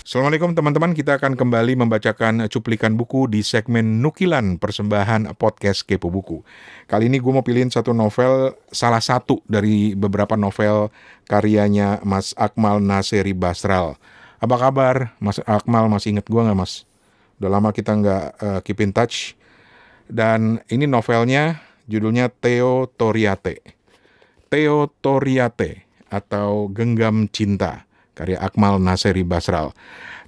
Assalamualaikum teman-teman, kita akan kembali membacakan cuplikan buku di segmen Nukilan Persembahan Podcast Kepo Buku. Kali ini gue mau pilihin satu novel, salah satu dari beberapa novel karyanya Mas Akmal Nasery Basral. Apa kabar Mas Akmal, masih inget gue gak Mas? Udah lama kita gak keep in touch. Dan ini novelnya judulnya Theo Toriate. Theo Toriate atau Genggam Cinta, karya Akmal Nasery Basral.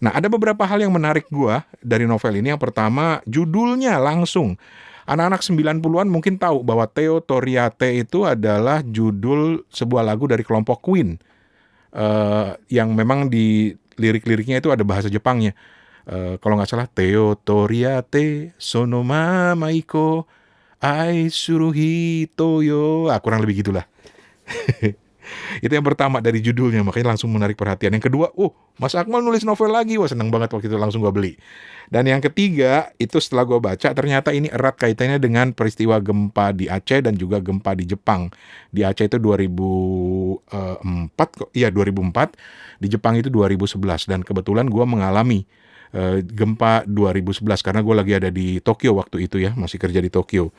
Nah, ada beberapa hal yang menarik gua dari novel ini. Yang pertama, judulnya langsung. Anak-anak 90-an mungkin tahu bahwa Theo Toriate itu adalah judul sebuah lagu dari kelompok Queen. Yang memang di lirik-liriknya itu ada bahasa Jepangnya. Kalau nggak salah, Theo Toriate sono mamaiko ai suruhi toyo. Kurang lebih gitulah. Itu yang pertama dari judulnya, makanya langsung menarik perhatian. Yang kedua, Mas Akmal nulis novel lagi. Wah, seneng banget waktu itu, langsung gue beli. Dan yang ketiga, itu setelah gue baca, ternyata ini erat kaitannya dengan peristiwa gempa di Aceh dan juga gempa di Jepang. Di Aceh itu 2004, 2004. Di Jepang itu 2011. Dan kebetulan gue mengalami gempa 2011 karena gue lagi ada di Tokyo waktu itu ya, masih kerja di Tokyo.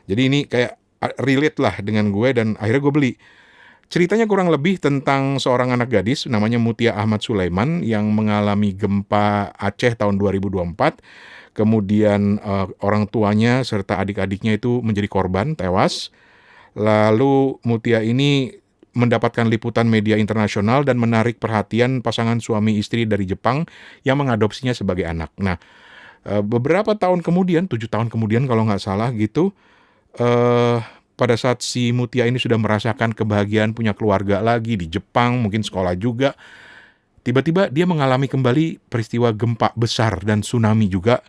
Jadi ini kayak relate lah dengan gue dan akhirnya gue beli. Ceritanya kurang lebih tentang seorang anak gadis namanya Mutia Ahmad Sulaiman yang mengalami gempa Aceh tahun 2024. Kemudian orang tuanya serta adik-adiknya itu menjadi korban, tewas. Lalu Mutia ini mendapatkan liputan media internasional dan menarik perhatian pasangan suami istri dari Jepang yang mengadopsinya sebagai anak. Nah, beberapa tahun kemudian, 7 tahun kemudian kalau nggak salah gitu, pada saat si Mutia ini sudah merasakan kebahagiaan punya keluarga lagi di Jepang, mungkin sekolah juga, tiba-tiba dia mengalami kembali peristiwa gempa besar dan tsunami juga,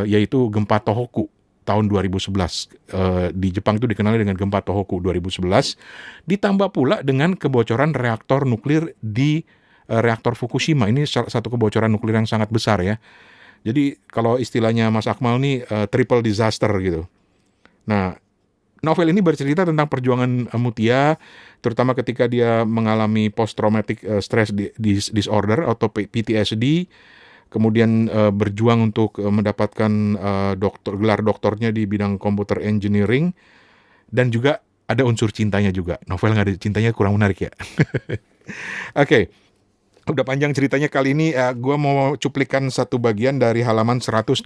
yaitu gempa Tohoku tahun 2011. Di Jepang itu dikenal dengan gempa Tohoku 2011, ditambah pula dengan kebocoran reaktor nuklir di reaktor Fukushima. Ini satu kebocoran nuklir yang sangat besar ya. Jadi kalau istilahnya Mas Akmal nih triple disaster gitu. Nah, novel ini bercerita tentang perjuangan Mutia, terutama ketika dia mengalami post-traumatic stress disorder atau PTSD, kemudian berjuang untuk mendapatkan gelar doktornya di bidang computer engineering, dan juga ada unsur cintanya juga. Novel nggak ada cintanya kurang menarik ya. Oke. Udah panjang ceritanya kali ini, gue mau cuplikan satu bagian dari halaman 180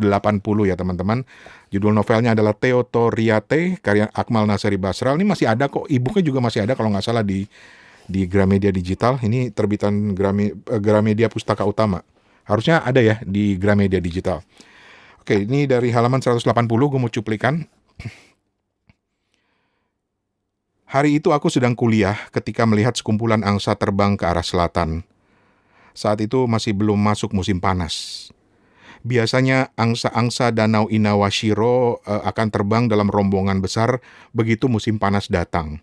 ya teman-teman. Judul novelnya adalah Theo Toriate, karya Akmal Nasery Basral. Ini masih ada kok, e-booknya juga masih ada kalau nggak salah di Gramedia Digital. Ini terbitan Gramedia Pustaka Utama. Harusnya ada ya di Gramedia Digital. Oke, ini dari halaman 180 gue mau cuplikan. Hari itu aku sedang kuliah ketika melihat sekumpulan angsa terbang ke arah selatan. Saat itu masih belum masuk musim panas. Biasanya angsa-angsa Danau Inawashiro akan terbang dalam rombongan besar begitu musim panas datang.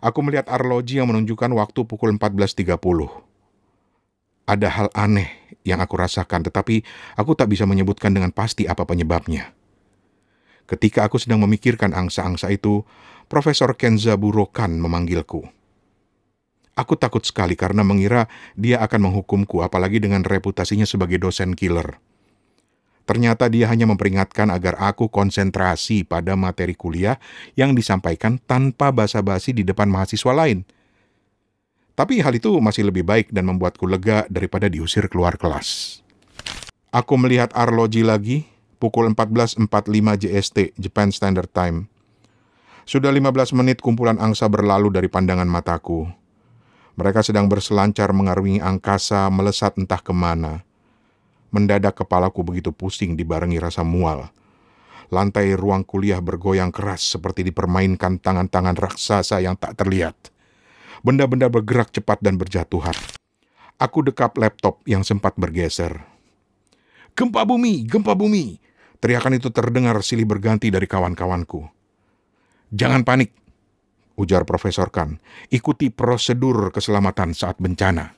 Aku melihat arloji yang menunjukkan waktu pukul 14.30. Ada hal aneh yang aku rasakan, tetapi aku tak bisa menyebutkan dengan pasti apa penyebabnya. Ketika aku sedang memikirkan angsa-angsa itu, Profesor Kenzaburo Kan memanggilku. Aku takut sekali karena mengira dia akan menghukumku, apalagi dengan reputasinya sebagai dosen killer. Ternyata dia hanya memperingatkan agar aku konsentrasi pada materi kuliah yang disampaikan tanpa basa-basi di depan mahasiswa lain. Tapi hal itu masih lebih baik dan membuatku lega daripada diusir keluar kelas. Aku melihat arloji lagi, pukul 14.45 JST, Japan Standard Time. Sudah 15 menit kumpulan angsa berlalu dari pandangan mataku. Mereka sedang berselancar mengarungi angkasa, melesat entah kemana. Mendadak kepalaku begitu pusing dibarengi rasa mual. Lantai ruang kuliah bergoyang keras seperti dipermainkan tangan-tangan raksasa yang tak terlihat. Benda-benda bergerak cepat dan berjatuhan. Aku dekap laptop yang sempat bergeser. Gempa bumi! Gempa bumi! Teriakan itu terdengar silih berganti dari kawan-kawanku. Jangan panik, ujar Profesor Kan. Ikuti prosedur keselamatan saat bencana.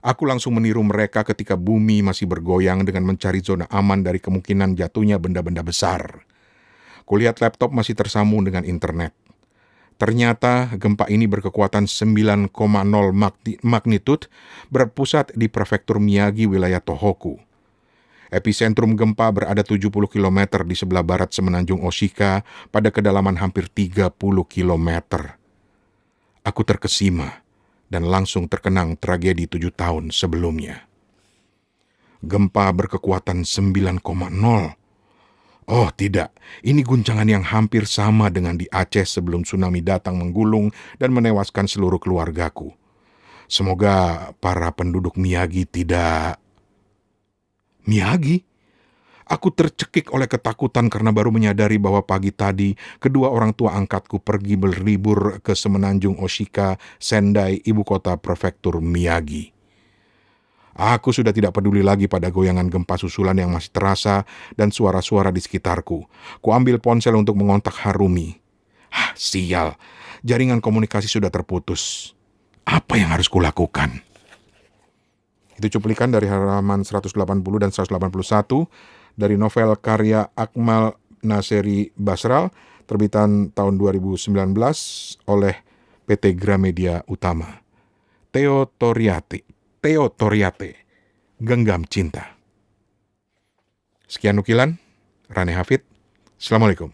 Aku langsung meniru mereka ketika bumi masih bergoyang dengan mencari zona aman dari kemungkinan jatuhnya benda-benda besar. Kulihat laptop masih tersambung dengan internet. Ternyata gempa ini berkekuatan 9,0 magnitude berpusat di prefektur Miyagi, wilayah Tohoku. Epicentrum gempa berada 70 km di sebelah barat semenanjung Oshika pada kedalaman hampir 30 km. Aku terkesima dan langsung terkenang tragedi 7 tahun sebelumnya. Gempa berkekuatan 9,0. Oh tidak, ini guncangan yang hampir sama dengan di Aceh sebelum tsunami datang menggulung dan menewaskan seluruh keluargaku. Semoga para penduduk Miyagi tidak... Miyagi? Aku tercekik oleh ketakutan karena baru menyadari bahwa pagi tadi kedua orang tua angkatku pergi berlibur ke semenanjung Oshika, Sendai, ibu kota prefektur Miyagi. Aku sudah tidak peduli lagi pada goyangan gempa susulan yang masih terasa dan suara-suara di sekitarku. Kuambil ponsel untuk mengontak Harumi. Sial, jaringan komunikasi sudah terputus. Apa yang harus kulakukan? Itu cuplikan dari halaman 180 dan 181 dari novel karya Akmal Naseri Basral, terbitan tahun 2019 oleh PT Gramedia Utama. Theo Toriate, Genggam Cinta. Sekian nukilan, Rane Hafid. Assalamualaikum.